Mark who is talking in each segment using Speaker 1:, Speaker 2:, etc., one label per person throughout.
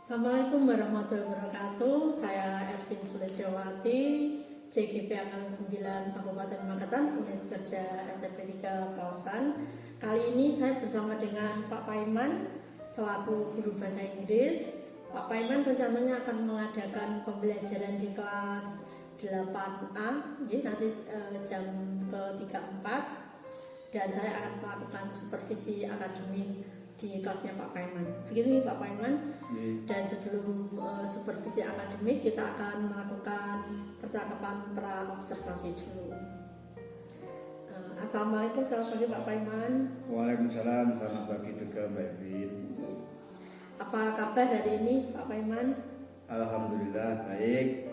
Speaker 1: Assalamualaikum warahmatullahi wabarakatuh. Saya Ervin Sulistiyowati, CGP Angkatan 9 Kabupaten Magetan, Unit Kerja SMP 3 Pausan. Kali ini saya bersama dengan Pak Paiman selaku guru bahasa Inggris. Pak Paiman rencananya akan mengadakan pembelajaran di kelas 8A nanti jam ke-34, dan saya akan melakukan supervisi akademik di kelasnya Pak Paiman. Begitu Pak Paiman. Dan sebelum supervisi akademik, kita akan melakukan percakapan pra-observasi dulu. Assalamualaikum, selamat pagi Pak Paiman.
Speaker 2: Waalaikumsalam, selamat pagi juga Mbak Evin.
Speaker 1: Apa kabar hari ini Pak Paiman?
Speaker 2: Alhamdulillah baik.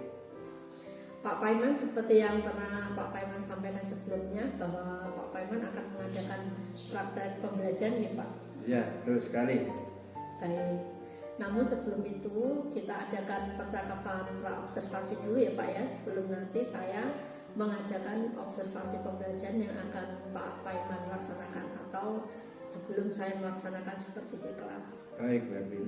Speaker 1: Pak Paiman, seperti yang pernah Pak Paiman sampaikan sebelumnya, bahwa Pak Paiman akan mengadakan praktek pembelajaran ya Pak?
Speaker 2: Ya, betul sekali.
Speaker 1: Baik. Namun sebelum itu kita adakan percakapan pra-observasi dulu ya Pak ya, sebelum nanti saya mengadakan observasi pembelajaran yang akan Pak Paiman laksanakan, atau sebelum saya melaksanakan supervisi kelas.
Speaker 2: Baik, Mbak Evin.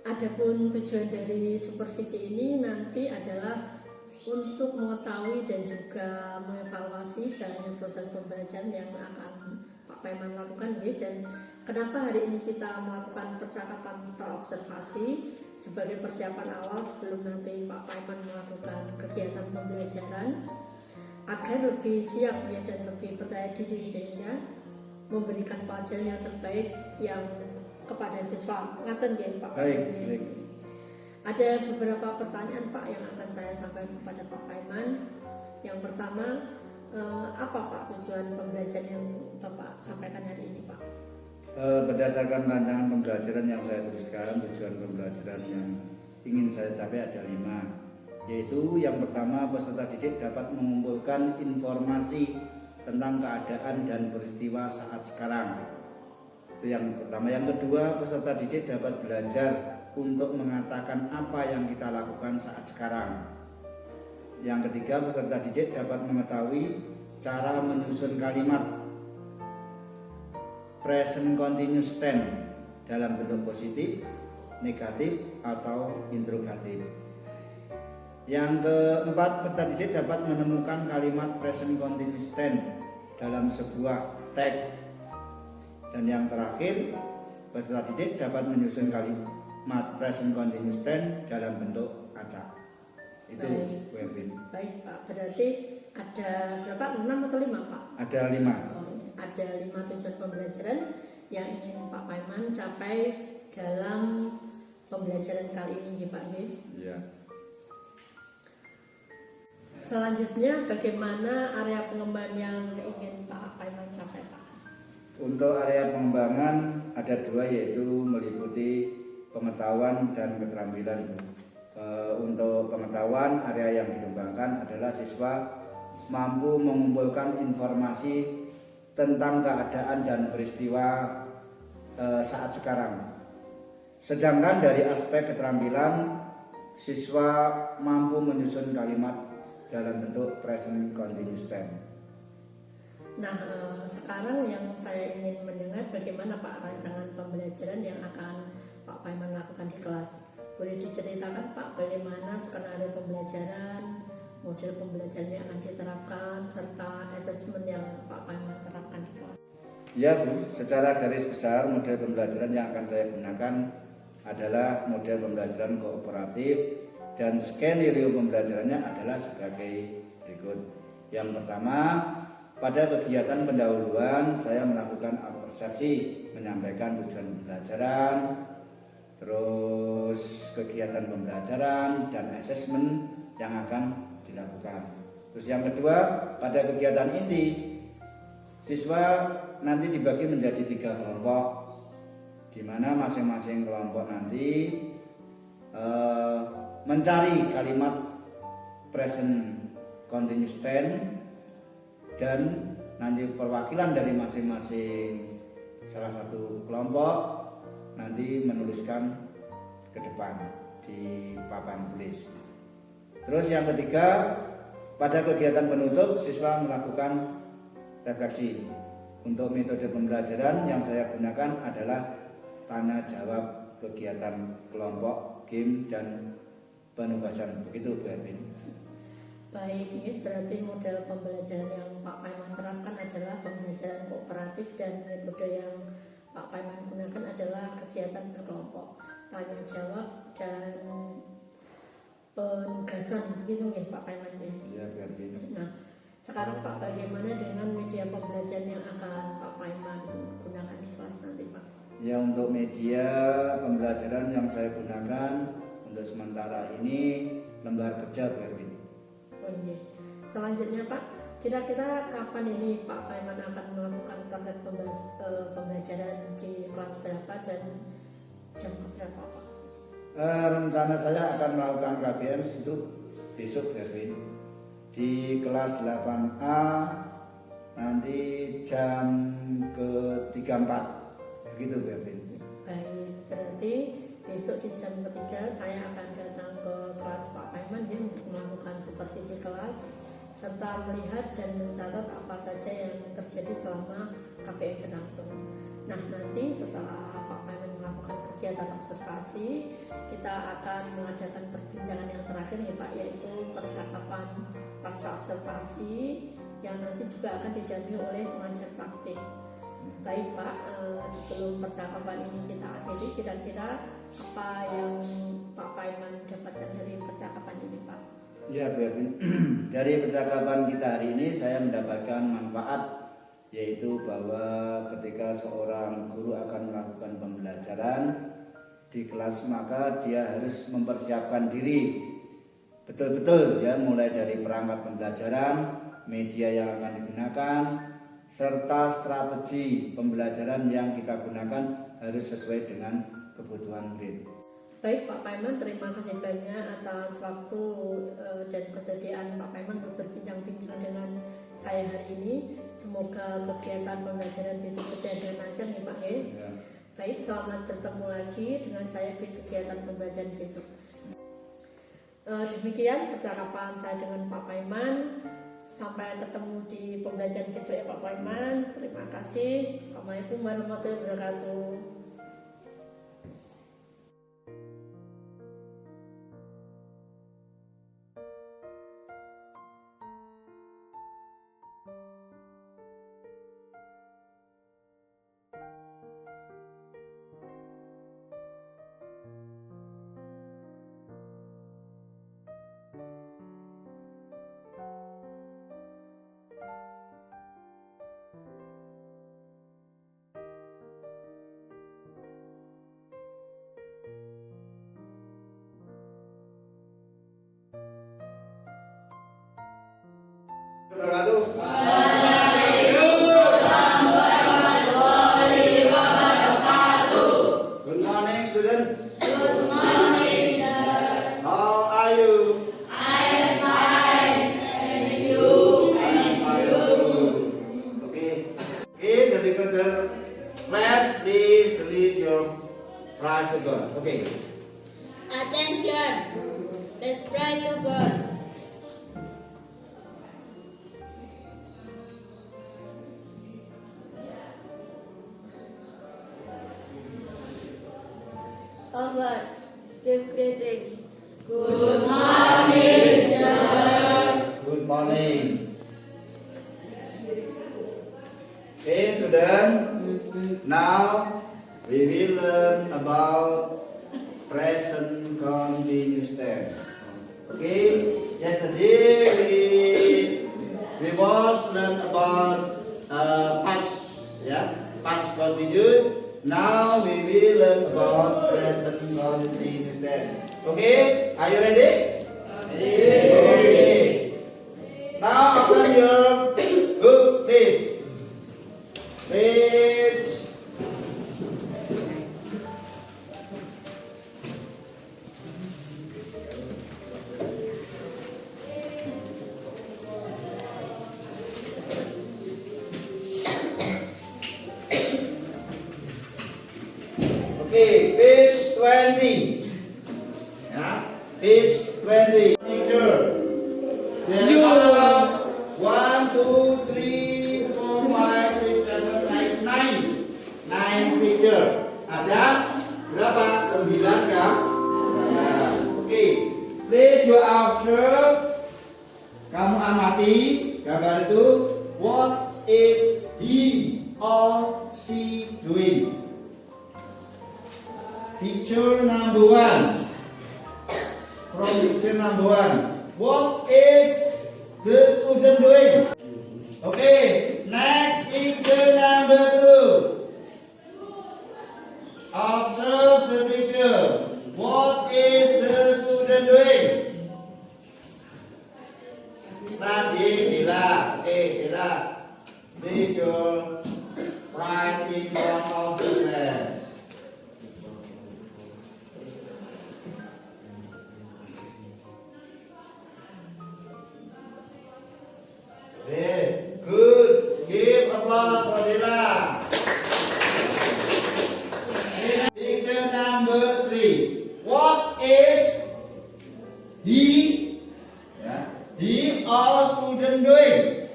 Speaker 1: Adapun tujuan dari supervisi ini nanti adalah untuk mengetahui dan juga mengevaluasi jalannya proses pembelajaran yang akan Pak Paiman lakukan dan kenapa hari ini kita melakukan percakapan pra-observasi sebagai persiapan awal sebelum nanti Pak Paiman melakukan kegiatan pembelajaran agar lebih siap dan lebih percaya diri sehingga memberikan pelajaran yang terbaik yang kepada siswa. Ngaten ya Pak.
Speaker 2: Baik.
Speaker 1: Ada beberapa pertanyaan Pak yang akan saya sampaikan kepada Pak Paiman. Yang pertama, apa Pak tujuan pembelajaran yang Bapak sampaikan hari ini Pak?
Speaker 2: Berdasarkan rancangan pembelajaran yang saya tuliskan, tujuan pembelajaran yang ingin saya capai ada 5, yaitu yang pertama, peserta didik dapat mengumpulkan informasi tentang keadaan dan peristiwa saat sekarang. Itu yang pertama. Yang kedua, peserta didik dapat belajar untuk mengatakan apa yang kita lakukan saat sekarang. Yang ketiga, peserta didik dapat mengetahui cara menyusun kalimat present continuous tense dalam bentuk positif, negatif, atau interrogatif. Yang keempat, peserta didik dapat menemukan kalimat present continuous tense dalam sebuah teks. Dan yang terakhir, peserta didik dapat menyusun kalimat present continuous tense dalam bentuk acak. Itu Webin.
Speaker 1: Baik Pak, berarti ada berapa? 6 atau 5 Pak?
Speaker 2: Ada 5.
Speaker 1: Ada 5 tujuan pembelajaran yang ingin Pak Paiman capai dalam pembelajaran kali ini Pak.
Speaker 2: Ya.
Speaker 1: Selanjutnya, bagaimana area pengembangan yang ingin Pak Paiman capai Pak?
Speaker 2: Untuk area pengembangan ada 2, yaitu meliputi pengetahuan dan keterampilan. Untuk pengetahuan, area yang dikembangkan adalah siswa mampu mengumpulkan informasi tentang keadaan dan peristiwa saat sekarang. Sedangkan dari aspek keterampilan, siswa mampu menyusun kalimat dalam bentuk present continuous tense.
Speaker 1: Nah, sekarang yang saya ingin mendengar bagaimana Pak rancangan pembelajaran yang akan Pak Paiman lakukan di kelas. Boleh diceritakan Pak bagaimana skenario pembelajaran, model pembelajaran yang akan diterapkan, serta asesmen yang Pak Paiman terapkan di kelas?
Speaker 2: Ya Bu, secara garis besar model pembelajaran yang akan saya gunakan adalah model pembelajaran kooperatif, dan skenario pembelajarannya adalah sebagai berikut. Yang pertama, pada kegiatan pendahuluan saya melakukan persepsi, menyampaikan tujuan pembelajaran, terus kegiatan pembelajaran dan asesmen yang akan dilakukan. Terus yang kedua, pada kegiatan inti siswa nanti dibagi menjadi 3 kelompok, di mana masing-masing kelompok nanti mencari kalimat present continuous tense, dan nanti perwakilan dari masing-masing salah satu kelompok nanti menuliskan ke depan di papan tulis. Terus yang ketiga, pada kegiatan penutup siswa melakukan refleksi. Untuk metode pembelajaran yang saya gunakan adalah tanya jawab kegiatan kelompok, game, dan penugasan. Begitu Bu Erwin.
Speaker 1: Baik, ini berarti model pembelajaran yang Pak Paiman terapkan adalah pembelajaran kooperatif dan metode yang Pak Paiman gunakan adalah kegiatan berkelompok, tanya jawab dan penugasan, begitu ya Pak Paiman ya.
Speaker 2: Iya Bu Erwin.
Speaker 1: Nah, sekarang Pak bagaimana dengan media pembelajaran yang akan Pak Paiman gunakan di kelas nanti Pak?
Speaker 2: Ya, untuk media pembelajaran yang saya gunakan untuk sementara ini lembar kerja Bu Erwin.
Speaker 1: Oh iya. Selanjutnya Pak, kira-kira kapan ini Pak Paiman akan melakukan target pembelajaran di kelas berapa dan jam berapa Pak?
Speaker 2: Rencana saya akan melakukan KBM itu besok Bu Erwin di kelas 8A nanti jam ke-34 begitu Bu Erwin.
Speaker 1: Baik, berarti besok di jam ketiga saya akan datang ke kelas Pak Paiman ya, untuk melakukan supervisi kelas serta melihat dan mencatat apa saja yang terjadi selama KBM berlangsung. Nah, nanti setelah Pak Paiman melakukan kegiatan observasi, kita akan mengadakan perbincangan yang terakhir ya Pak, yaitu percakapan pasca observasi yang nanti juga akan didampingi oleh pengajar praktik. Baik Pak, sebelum percakapan ini kita akhiri, kira-kira apa yang Pak Paiman dapatkan dari percakapan ini Pak?
Speaker 2: Ya Bu Erwin, dari percakapan kita hari ini saya mendapatkan manfaat, yaitu bahwa ketika seorang guru akan melakukan pembelajaran di kelas maka dia harus mempersiapkan diri betul-betul ya, mulai dari perangkat pembelajaran, media yang akan digunakan, serta strategi pembelajaran yang kita gunakan harus sesuai dengan kebutuhan murid.
Speaker 1: Baik Pak Paiman, terima kasih banyak atas waktu dan kesediaan Pak Paiman untuk berbincang-bincang dengan saya hari ini. Semoga kegiatan pembelajaran besok berjalan dengan lancar nih Pak ya. Baik, selamat bertemu lagi dengan saya di kegiatan pembelajaran besok. Demikian percakapan saya dengan Pak Paiman. Sampai ketemu di pembelajaran besok ya Pak Paiman. Terima kasih. Assalamualaikum warahmatullahi wabarakatuh.
Speaker 2: Good morning, student. Good morning, sir. How are you? I am fine. Thank you. Okay. Okay, the recorder. Please delete your prize to God. Okay.
Speaker 3: Attention! Let's pray to God. Over. Give greeting. Good morning, sir.
Speaker 2: Good morning. Okay, student. Now we will learn about present continuous tense. Okay. Yesterday we was learn about past, past continuous. Now we will learn about present continuous tense. Okay, are you ready? Okay. Now open your book, please. Page. Okay, page 20. Yeah, page 20. Picture. There are 1, 2, 3, 4, 5, 6, 7, 8, 9. 9 picture.
Speaker 4: ada berapa? 9 kan? Oke, please you observe. Kamu amati gambar itu. What is he or she doing? Picture number 1. From picture number 1. What is the student doing? Okay, next picture number 2. Observe the picture. What is the student doing? Studying, Dila. Okay, Dila. Place your right in front of the class. Okay, good. Give applause for Dila. Picture number 3. What is he? He or student doing?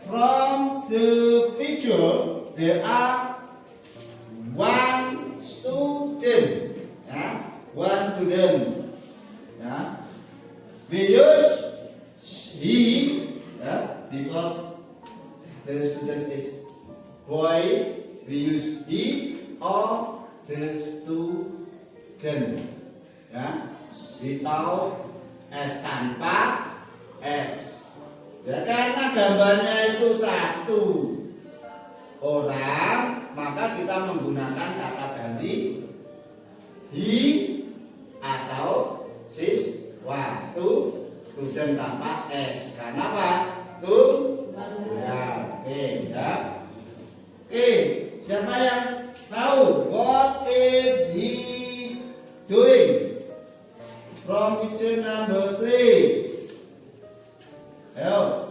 Speaker 4: From the picture, there are one student. One student. We use he because the student is boy. We use he or the student. Without S, tanpa S. Ya, karena gambarnya itu satu orang, maka kita menggunakan kata ganti he atau siswa. Student tanpa S. Karena apa? Ya, oke, ya. Oke, siapa yang tahu what is he doing? From picture number 3. Ayo,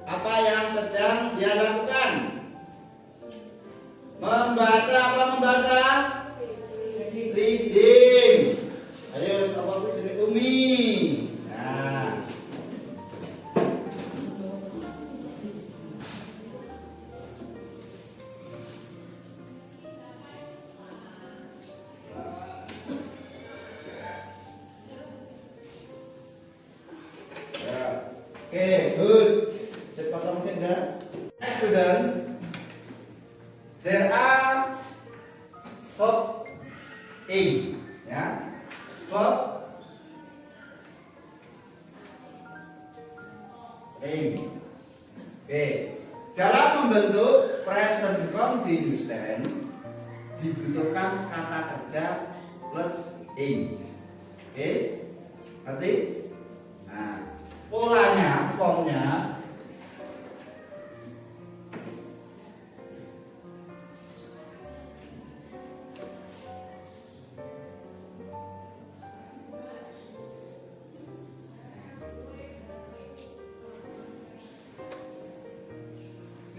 Speaker 4: apa yang sedang dia lakukan? Membaca apa membaca? Reading. Ayo, sama jenis Umi. Nah. Okay, good. Saya potong cender. Next student, there are verb in, verb in. Oke, dalam membentuk present continuous tense dibutuhkan kata kerja plus in. Oke, ngerti? Nah, polanya, formnya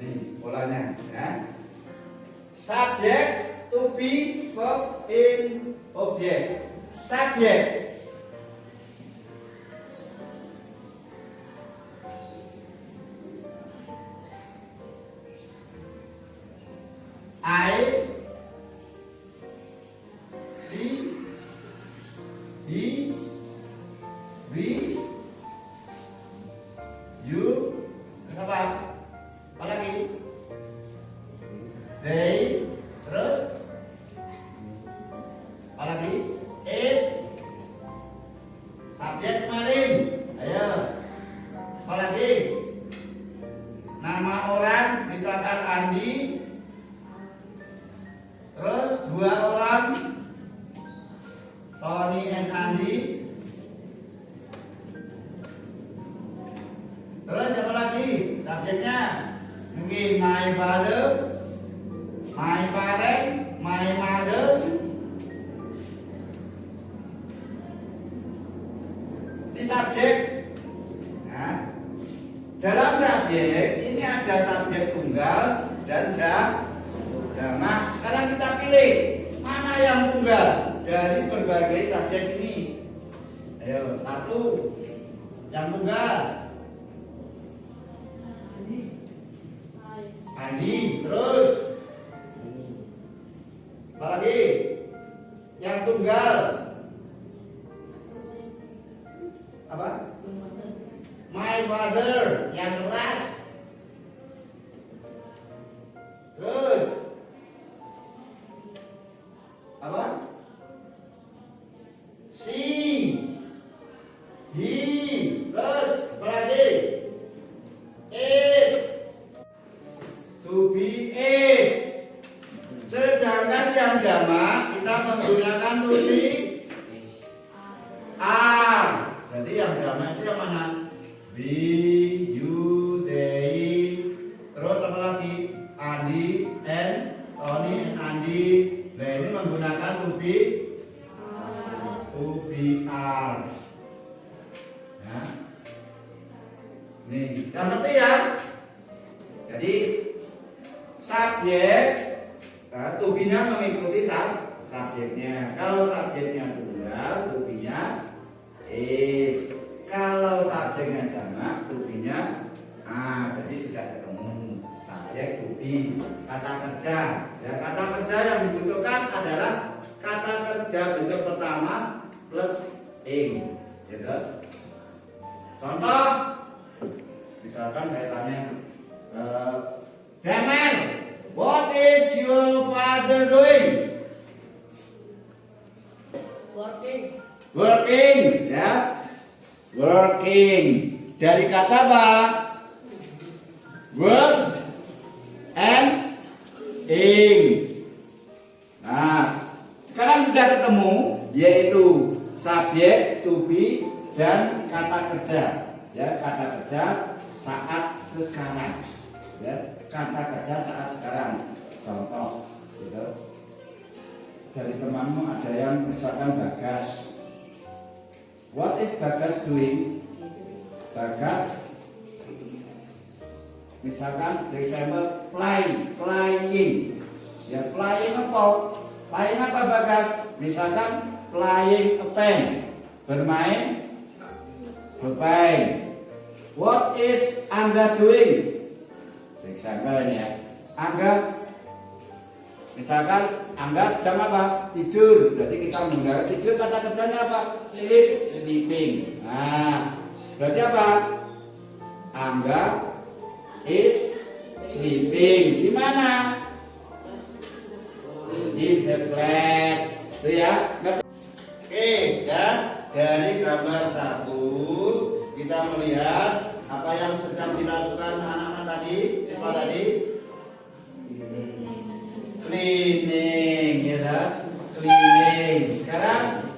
Speaker 4: nih, polanya subjek to be, verb in, objek. Subjek I, she, he, we, you, apa? Apa lagi? They, terus apa lagi? It, subjek kemarin. Ayo, apa lagi? Nama orang, misalkan Andi. Terus 2 orang, Tony and Andi. Terus siapa lagi subjeknya? Mungkin my father, my parent, my mother. Di subjek. Nah, dalam subjek ini ada subjek tunggal dan jamak. Sekarang kita pilih mana yang tunggal dari berbagai subjek ini. Ayo, 1 yang tunggal. Andi, terus tunggal. Apa? My father yang keras. Terus apa? She, he, terus apa lagi? It, to be is. Sedangkan yang jamak kita menggunakan to be are. Berarti yang jamak itu yang mana? We, you, they, terus apa lagi? Andi, and Tony, and Andi. Nah ini menggunakan to be are. Ya. Nih, yang ngerti ya? Jadi subjek, nah, to be-nya mengikuti subjeknya. Kalau subjeknya tunggal, to be-nya is. Kalau subjeknya jamak, to be-nya berarti sudah ketemu subjek to be. Kata kerja, ya kata kerja yang dibutuhkan adalah kata kerja bentuk pertama plus ing, gitu. Contoh, misalkan saya tanya, Damar, what is your father doing? Working, ya. Working. Dari kata apa? Work and ing. Nah, sekarang sudah ketemu, yaitu subjek, to be, dan kata kerja. Ya, kata kerja saat sekarang. Ya, kata kerja saat sekarang. Contoh, gitu. Dari temanmu ada yang misalkan Bagas. What is Bagas doing? Bagas misalkan Desember playing. Ya, playing apa? Playing apa Bagas? Misalkan playing a pen, bermain bermain. What is Angga doing? Desember ya. Angga misalkan Angga sedang apa? Tidur. Berarti kita menggunakan tidur, kata kerjanya apa? Sleeping. Nah, berarti apa? Angga is sleeping. Di mana? In the class. Itu ya. Oke, dan dari gambar 1 kita melihat apa yang sedang dilakukan anak-anak tadi, siswa tadi. Cleaning, ya, cleaning. Sekarang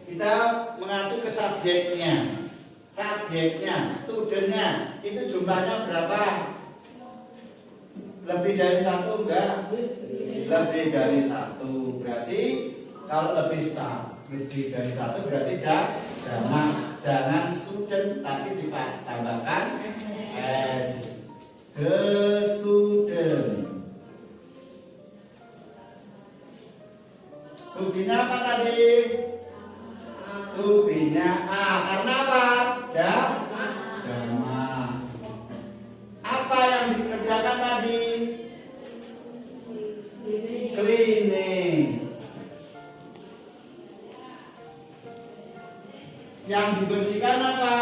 Speaker 4: kita mengacu ke subjeknya, studentnya. Itu jumlahnya berapa? Lebih dari 1 enggak? Lebih dari 1. Berarti kalau lebih dari 1 berarti jangan student, tapi ditambahkan s. The student. Tubinya apa tadi? Tubinya A. Karena apa? Jamak. Apa yang dikerjakan tadi? Cleaning. Yang dibersihkan apa?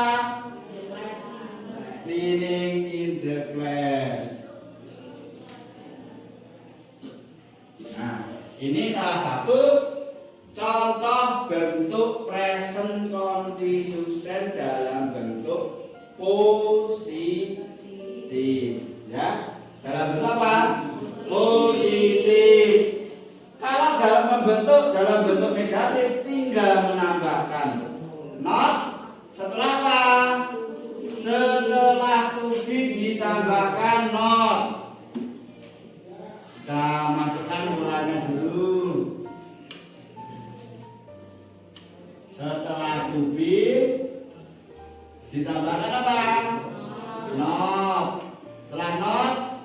Speaker 4: Cleaning in the class. Nah, ini salah satu contoh bentuk present continuous tense dalam bentuk positif, ya. Dalam bentuk apa? Positif. Kalau dalam bentuk negatif tinggal menambahkan not setelah apa? Setelah to be ditambahkan not. Kita masukkan mulanya dulu. Setelah to be ditambahkan apa? Not. Setelah not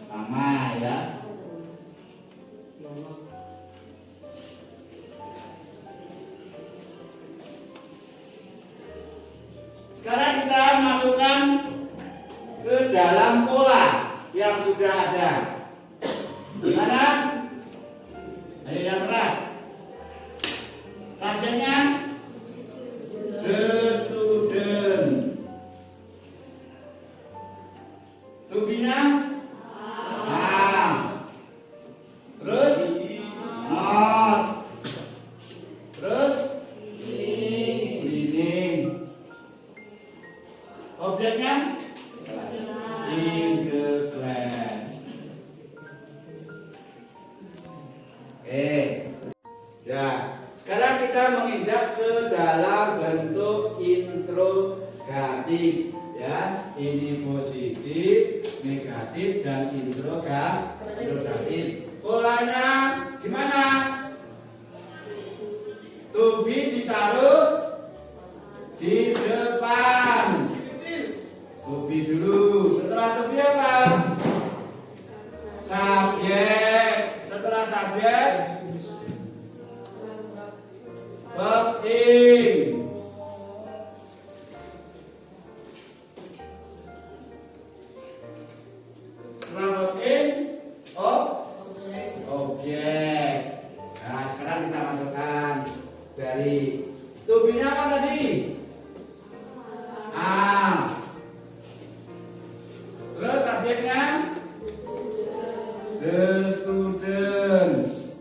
Speaker 4: sama ya. Sekarang kita masukkan ke dalam pola yang sudah ada. Gimana? Ayo yang keras. Oke. Ya, sekarang kita menginjak ke dalam bentuk interrogatif. Ya, ini positif, negatif, dan interrogatif. Polanya gimana? To be ditaruh di depan. To be dulu. Setelah to be apa? Subjek. Setelah subjek, verb in. Setelah verb in, objek. Nah, sekarang kita masukkan dari to be-nya apa tadi? A. Terus subjeknya? The students.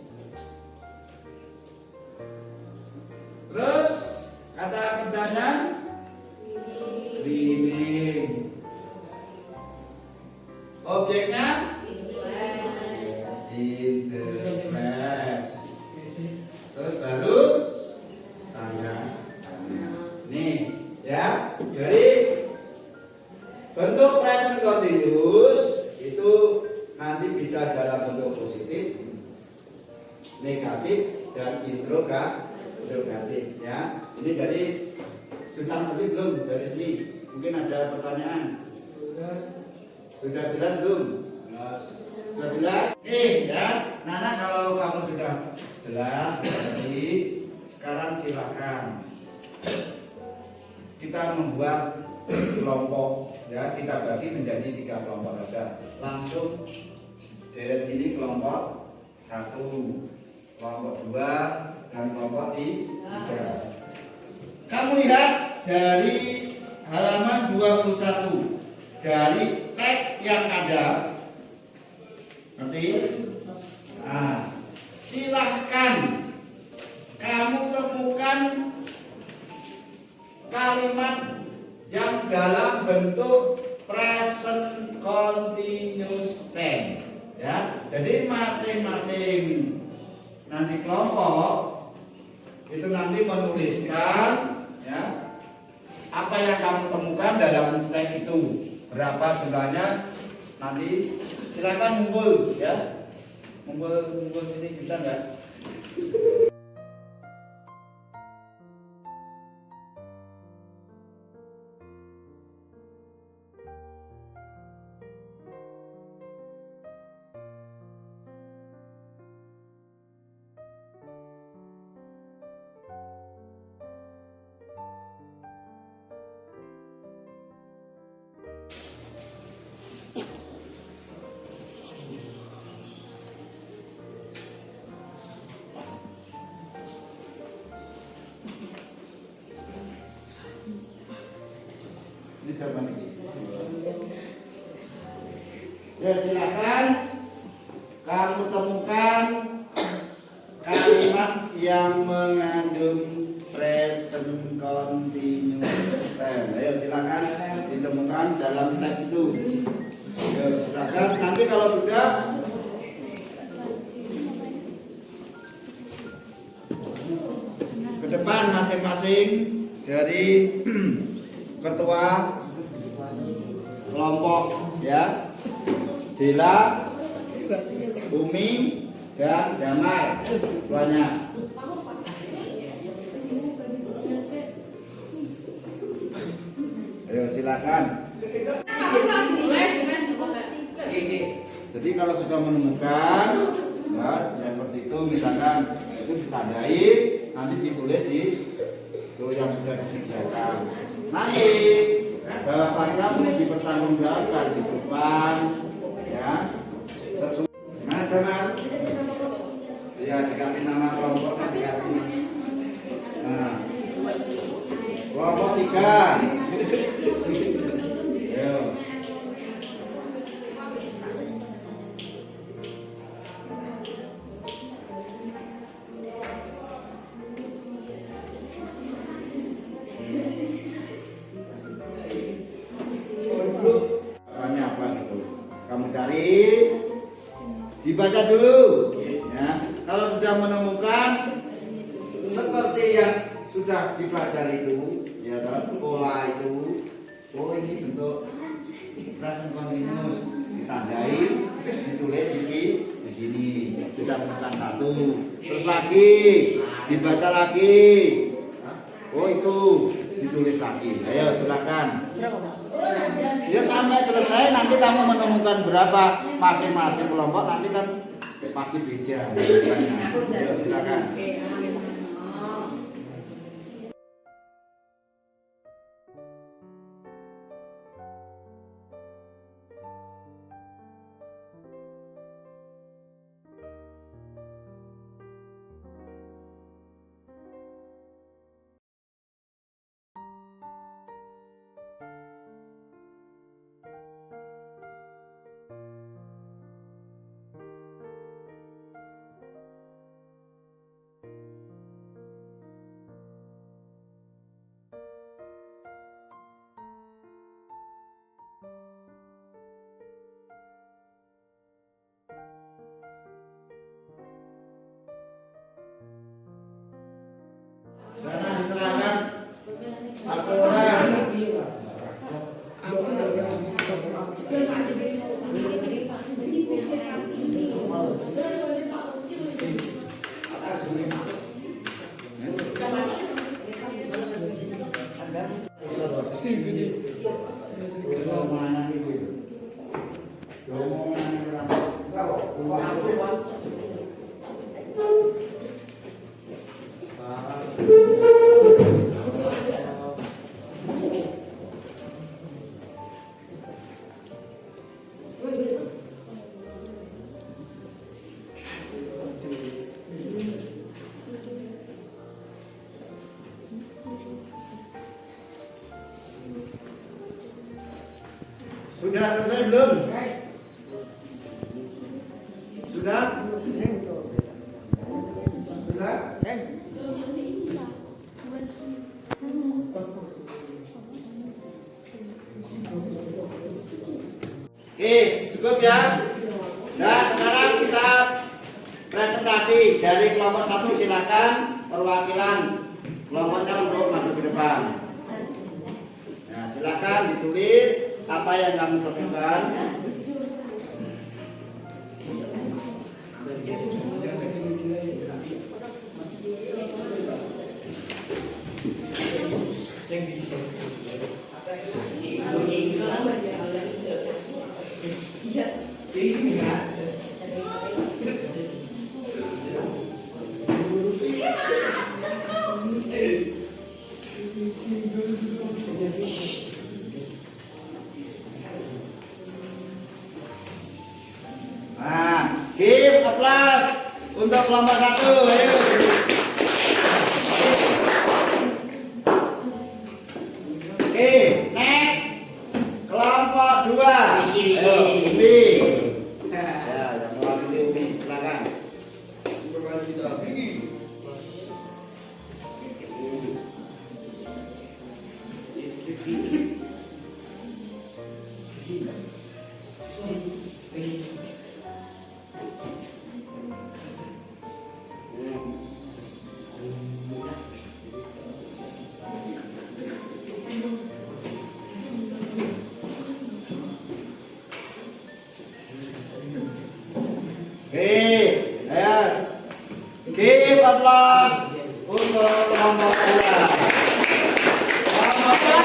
Speaker 4: Terus kata kerjanya? Cleaning. Objeknya? In the class. Terus baru tanda. Nih ya. Jadi bentuk present continuous itu nanti bisa dalam bentuk positif, negatif, dan interrogatif ya. Ini jadi sudah ngerti belum dari sini? Mungkin ada pertanyaan. Sudah jelas belum? Sudah jelas? Ya. Nana, kalau kamu sudah jelas, jadi sekarang silakan kita membuat kelompok ya. Kita bagi menjadi 3 kelompok saja. Langsung deret ini kelompok 1, kelompok 2, dan kelompok 3. Kamu lihat dari halaman 21 dari teks yang ada. Nanti nah, silahkan kamu temukan kalimat yang dalam bentuk present continuous tense ya. Jadi masing-masing nanti kelompok itu nanti menuliskan ya apa yang kamu temukan dalam teks itu, berapa jumlahnya. Nanti silakan ngumpul ya, ngumpul sini, bisa nggak? Ini jawaban. Ya, silakan kamu temukan kalimat yang mengandung present continuous tense. Ayo silakan ditemukan dalam teks itu. Ya, silakan. Nanti kalau sudah ke depan masing-masing dari ketua kelompok ya, Dela, Umi, dan Damai tuanya. Ayo silakan. Jadi kalau sudah menemukan ya, yang seperti itu misalkan itu ditandai, nanti ditulis di itu yang sudah disediakan. Nanti jawaban kamu dipertanggungjawabkan di depan ya, sesuai. Mana teman? Ya, dikasih nama kelompok, dikasih. Nah, kelompok 3. Ayo. Apa itu? Kamu cari, dibaca dulu ya. kalau sudah menemukan seperti yang sudah dipelajari itu, ya dalam pola itu, oh ini bentuk present continuous, ditandai, ditulis di sini, sudah menemukan satu, terus lagi dibaca lagi, oh itu ditulis lagi. Ayo silakan. Ya sampai selesai nanti kamu menemukan berapa masing-masing kelompok, nanti kan pasti beda. Ayo silakan. Jangan diserahkan satu orang. Sudah selesai belum? Sudah? Sudah? Oke, cukup ya. Nah, sekarang kita presentasi dari kelompok 1, silakan perwakilan kelompoknya untuk maju ke depan. Nah, silakan ditulis apa yang kamu temukan. Nah, give applause untuk kelompok 1. Ayo. Oke, next kelompok 2. Ayo, Umi. Ya, yang mewakili Umi, silakan. Give applause untuk kelompok 2. Kelompok 2,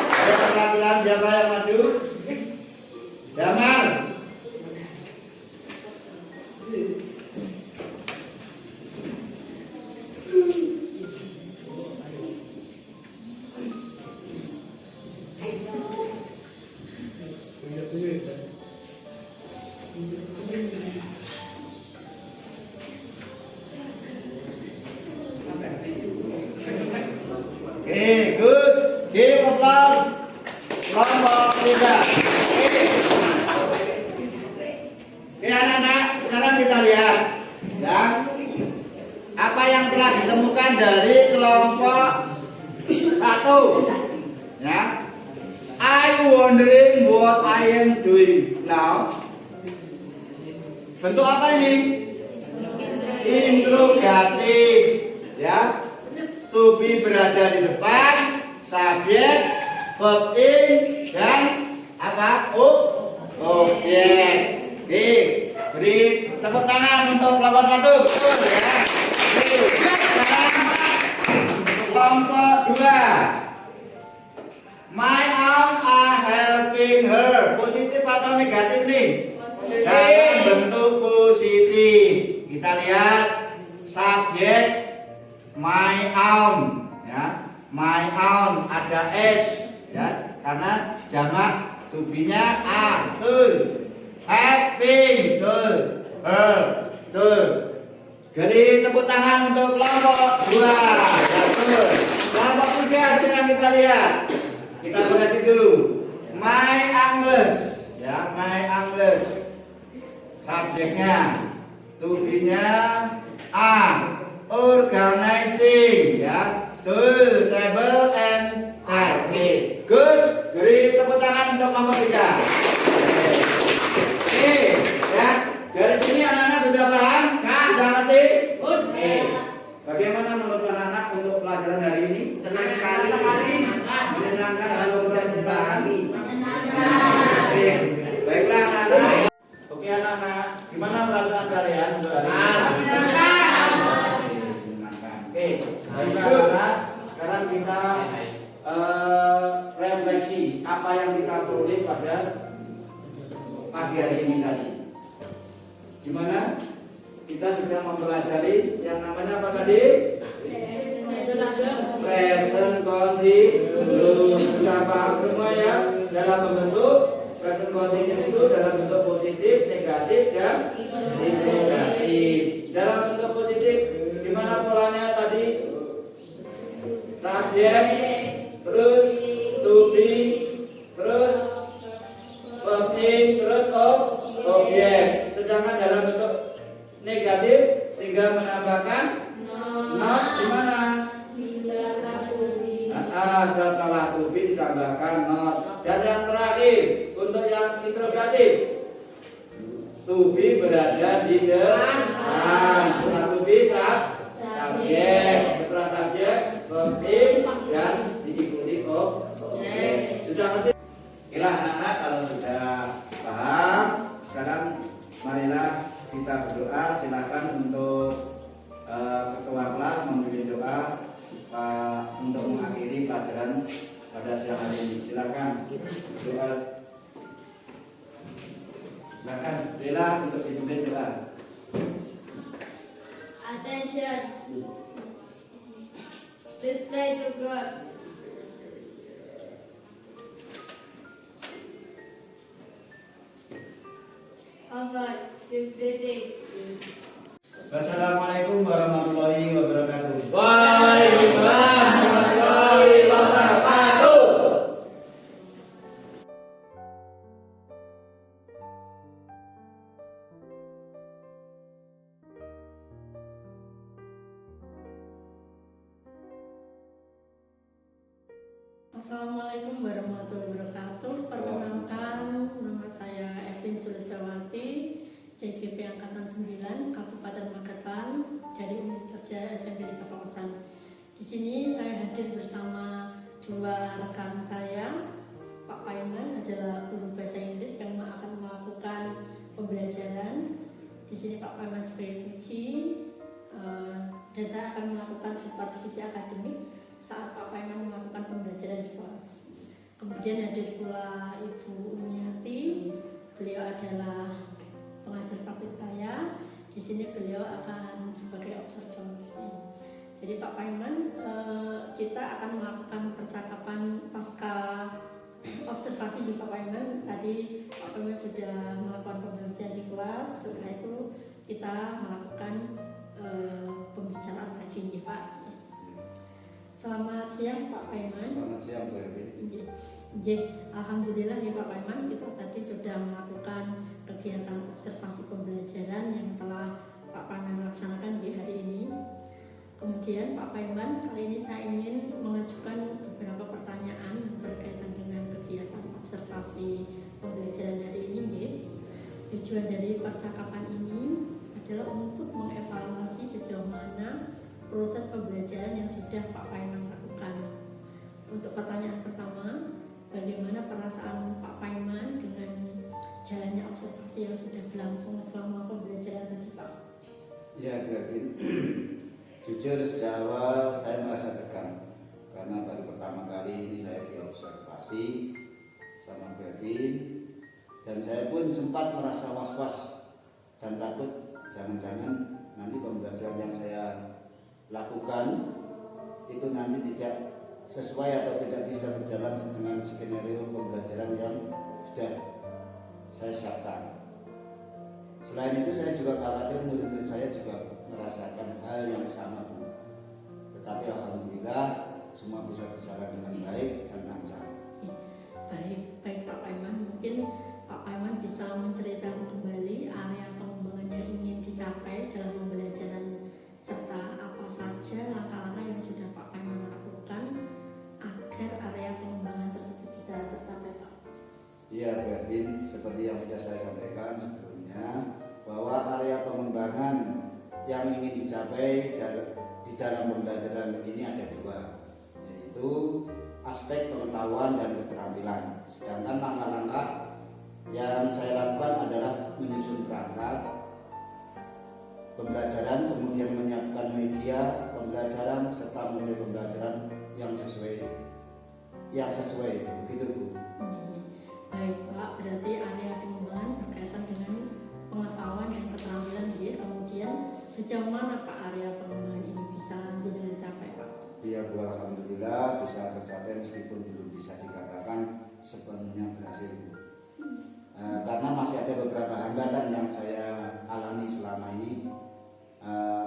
Speaker 4: ada perwakilan siapa yang maju? Damar. Oke, good. Give applause kelompok 3. Oke, anak-anak, sekarang kita lihat ya apa yang telah ditemukan dari kelompok 1. Ya, I'm wondering what I am doing now. Bentuk apa ini? interrogatif, ya. To be berada di depan, subjek, verb in, dan apa? Objek. Oke, beri tepuk tangan untuk kelompok 1. Betul ya. Oke, sekarang kelompok 2. My aunt are helping her. Positif atau negatif nih? Dalam bentuk positif. Kita lihat subjek my aunt, ya. My aunt ada s, ya, karena jamak to be-nya are. Betul. Helping, betul. Her, betul. Jadi tepuk tangan untuk kelompok 2. Betul. Kelompok 3 sekarang kita lihat. Kita koreksi dulu. My English, ya, my English. Subjeknya, to be-nya are. Organizing, ya, betul. Table and chair. Oke, good. Beri tepuk tangan untuk kelompok 3. Oke, ya. Dari sini anak-anak sudah paham? Sudah ngerti? Oke. Bagaimana menurut anak-anak untuk pelajaran hari ini?
Speaker 5: Senang sekali.
Speaker 4: Menyenangkan atau tidak menyenangkan? Oke, baiklah anak-anak. Oke anak-anak, gimana perasaan kalian untuk hari ini? Menyenangkan. Oke, baiklah anak-anak. Sekarang kita refleksi apa yang kita peroleh pada pagi hari ini tadi. Gimana? Kita sudah mempelajari yang namanya apa tadi? Present continuous. Sudah paham semua ya? Dalam bentuk present continuous itu dalam bentuk positif, negatif, dan interrogatif. Dalam bentuk positif, gimana polanya tadi? Subjek, terus to be, terus verb in, terus objek. Sedangkan dalam bentuk negatif tinggal menambahkan not. Gimana? Setelah to be ditambahkan not. Dan yang terakhir untuk yang interrogatif, to be berada di depan. Setelah to be subjek, setelah subjek verb in dan diikuti objek. Sudah ngerti? Inilah anak-anak, kalau sudah paham, sekarang marilah kita berdoa. Silakan untuk ketua kelas memimpin doa untuk mengakhiri pelajaran pada siang hari ini. Silakan doa. Silakan Bella untuk dipimpin doa.
Speaker 3: Attention. Let's pray to God. Over. Give breathing.
Speaker 4: Wassalamualaikum warahmatullahi wabarakatuh.
Speaker 5: Waalaikumsalam warahmatullahi wabarakatuh.
Speaker 1: Assalamualaikum warahmatullahi wabarakatuh. Perkenalkan, nama saya Ervin Sulistawati, CGP Angkatan 9, Kabupaten Magetan, dari Unit Kerja SMP di Kawasan. Di sini saya hadir bersama dua rekan saya. Pak Paiman adalah guru bahasa Inggris yang akan melakukan pembelajaran. Di sini Pak Paiman sebagai kunci, dan saya akan melakukan supervisi akademik saat Pak Paiman melakukan pembelajaran di kelas. Kemudian hadir pula Ibu Umiati, beliau adalah pengajar praktik saya. Di sini beliau akan sebagai observer. Jadi Pak Paiman, kita akan melakukan percakapan pasca observasi di Pak Paiman. Tadi Pak Paiman sudah melakukan pembelajaran di kelas. Setelah itu kita melakukan pembicaraan lagi nih Pak. Selamat siang Pak Paiman.
Speaker 2: Selamat siang Bu Erwin.
Speaker 1: Alhamdulillah ya Pak Paiman, kita tadi sudah melakukan kegiatan observasi pembelajaran yang telah Pak Paiman laksanakan di hari ini. Kemudian Pak Paiman, kali ini saya ingin mengajukan beberapa pertanyaan berkaitan dengan kegiatan observasi pembelajaran hari ini. Tujuan dari percakapan ini adalah untuk mengevaluasi sejauh mana proses pembelajaran yang sudah Pak Paiman lakukan. Untuk pertanyaan pertama, bagaimana perasaan Pak Paiman dengan jalannya observasi yang sudah berlangsung selama pembelajaran tadi, Pak?
Speaker 2: Ya, Gavin. Jujur sejak awal saya merasa tegang karena baru pertama kali ini saya diobservasi sama Gavin, dan saya pun sempat merasa was-was dan takut jangan-jangan nanti pembelajaran yang saya lakukan itu nanti tidak sesuai atau tidak bisa berjalan dengan skenario pembelajaran yang sudah saya siapkan. Selain itu saya juga khawatir murid-murid saya juga merasakan hal yang sama, Bu. Tetapi alhamdulillah semua bisa berjalan dengan baik dan lancar.
Speaker 1: Baik Pak Paiman, mungkin Pak Paiman bisa menceritakan kembali area pengembangan yang ingin dicapai dalam pembelajaran serta apa saja langkah-langkah yang sudah Pak Paiman lakukan agar area pengembangan tersebut bisa tercapai, Pak.
Speaker 2: Iya, Berlin, seperti yang sudah saya sampaikan sebelumnya, bahwa area pengembangan yang ingin dicapai di dalam pembelajaran ini ada dua, yaitu aspek pengetahuan dan keterampilan. Sedangkan langkah-langkah yang saya lakukan adalah menyusun perangkat pembelajaran, kemudian menyiapkan media pembelajaran serta model pembelajaran yang sesuai, begitu, Bu.
Speaker 1: Baik Pak, berarti area pengembangan berkaitan dengan pengetahuan dan keterampilan dia. Kemudian sejauh mana Pak area pengembangan ini bisa dicapai, Pak?
Speaker 2: Ya, Bu, alhamdulillah bisa tercapai meskipun belum bisa dikatakan sepenuhnya berhasil, Bu. Karena masih ada beberapa hambatan yang saya alami selama ini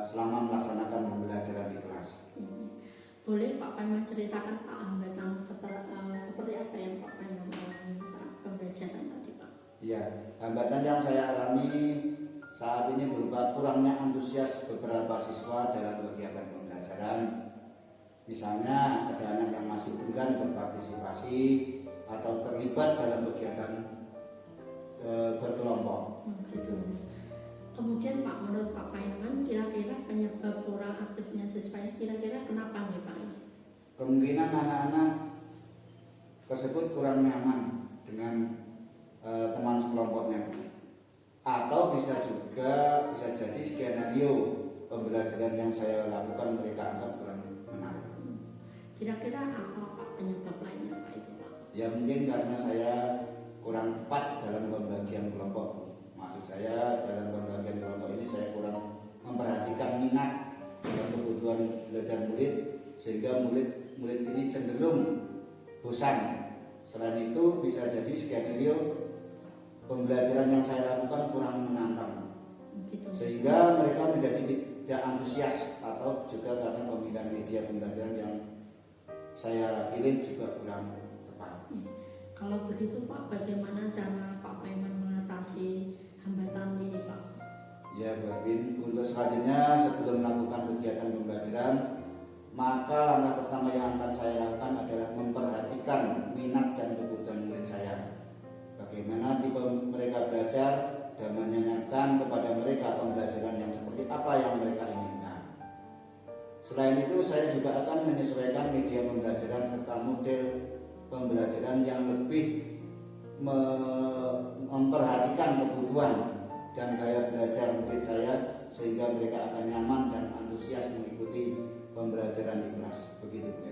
Speaker 2: selama melaksanakan pembelajaran di kelas.
Speaker 1: Boleh Pak Paiman ceritakan Pak hambatan seperti apa yang Pak Paiman alami saat pembelajaran tadi, Pak?
Speaker 2: Ya, hambatan yang saya alami saat ini berupa kurangnya antusias beberapa siswa dalam kegiatan pembelajaran. Misalnya ada anak yang masih enggan berpartisipasi atau terlibat dalam kegiatan berkelompok. Gitu.
Speaker 1: Kemudian Pak, menurut Pak Paiman, kira-kira penyebab kurang aktifnya siswa kira-kira kenapa nih Pak?
Speaker 2: Kemungkinan anak-anak tersebut kurang nyaman dengan teman sekelompoknya, atau bisa jadi skenario pembelajaran yang saya lakukan mereka anggap kurang menarik.
Speaker 1: Kira-kira apa Pak penyebab lainnya Pak itu, Pak?
Speaker 2: Ya mungkin karena saya kurang tepat dalam pembagian kelompok. Maksud saya dalam pembagian kelompok ini saya kurang memperhatikan minat dan kebutuhan belajar murid, sehingga murid ini cenderung bosan. Selain itu bisa jadi skenario pembelajaran yang saya lakukan kurang menantang, sehingga mereka menjadi tidak antusias, atau juga karena pemilihan media pembelajaran yang saya pilih juga kurang tepat.
Speaker 1: Kalau begitu Pak, bagaimana cara Pak Paiman mengatasi hambatan ini Pak?
Speaker 2: Ya, Berlin, untuk selanjutnya sebelum melakukan kegiatan pembelajaran, maka langkah pertama yang akan saya lakukan adalah memperhatikan minat dan kebutuhan murid saya. Bagaimana tipe mereka belajar dan menanyakan kepada mereka pembelajaran yang seperti apa yang mereka inginkan. Selain itu, saya juga akan menyesuaikan media pembelajaran serta model pembelajaran yang lebih memperhatikan kebutuhan dan gaya belajar murid saya, sehingga mereka akan nyaman dan antusias mengikuti pembelajaran di kelas. Begitu, Bu.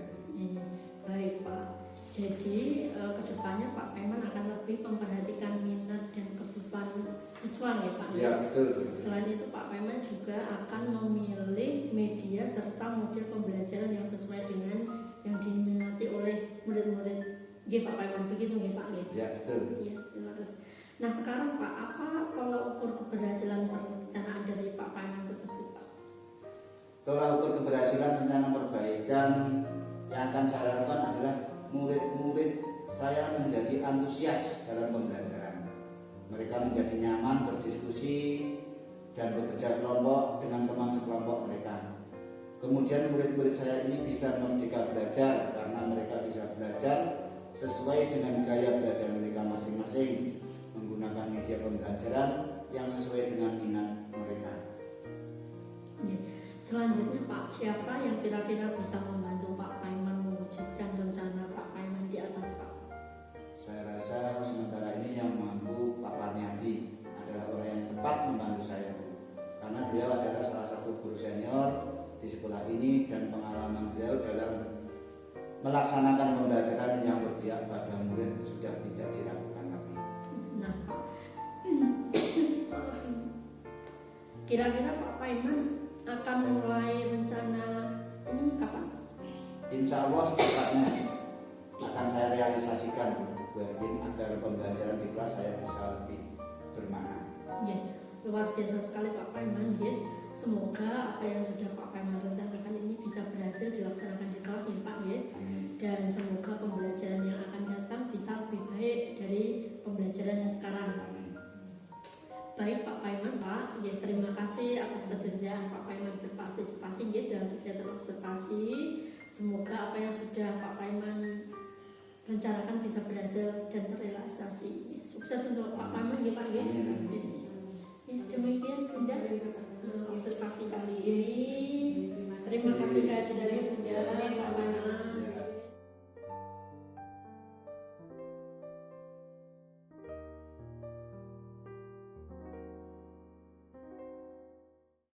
Speaker 1: Baik Pak. Jadi kedepannya Pak Paiman akan lebih memperhatikan minat dan kebutuhan siswa ya Pak.
Speaker 2: Ya, betul.
Speaker 1: Selain itu Pak Paiman juga akan memilih media serta model pembelajaran yang sesuai dengan yang diminati oleh murid-murid. Nggih Pak Paiman, begitu nggih Pak?
Speaker 2: Ya, betul.
Speaker 1: Iya, terima kasih. Nah sekarang Pak, apa tolak ukur keberhasilan perencanaan dari Pak Paiman tersebut Pak?
Speaker 2: Tolak ukur keberhasilan rencana perbaikan yang akan saya lakukan adalah murid-murid saya menjadi antusias dalam pembelajaran. Mereka menjadi nyaman berdiskusi dan bekerja kelompok dengan teman sekelompok mereka. Kemudian murid-murid saya ini bisa merdeka belajar karena mereka bisa belajar sesuai dengan gaya belajar mereka masing-masing, menggunakan media pembelajaran yang sesuai dengan minat mereka.
Speaker 1: Selanjutnya Pak, siapa yang kira-kira bisa membantu Pak Paiman mewujudkan rencana Pak Paiman di atas Pak?
Speaker 2: Saya rasa sementara ini yang mampu Pak Parniadi adalah orang yang tepat membantu saya, Bu. Karena beliau adalah salah satu guru senior di sekolah ini dan pengalaman beliau dalam melaksanakan pembelajaran yang berpihak pada murid sudah tidak diragukan lagi.
Speaker 1: Nah Pak, kira-kira Pak Paiman akan mulai rencana ini kapan Pak?
Speaker 2: Insya Allah secepatnya akan saya realisasikan, Bu Erwin, agar pembelajaran di kelas saya bisa lebih bermakna.
Speaker 1: Ya, luar biasa sekali Pak Paiman ya. Semoga apa yang sudah Pak Paiman rencanakan ini bisa berhasil dilaksanakan di kelas ya Pak ya.
Speaker 2: Amin.
Speaker 1: Dan semoga pembelajaran yang akan datang bisa lebih baik dari pembelajaran yang sekarang.
Speaker 2: Amin.
Speaker 1: Baik Pak Paiman Pak, ya, terima kasih atas kejujuran Pak Paiman berpartisipasi ya, dalam kegiatan observasi. Semoga apa yang sudah Pak Paiman rencanakan bisa berhasil dan terrealisasi. Sukses untuk Pak Paiman ya Pak ya. Ya, demikian Bunda observasi kali ini. Terima kasih kehadirannya Bunda.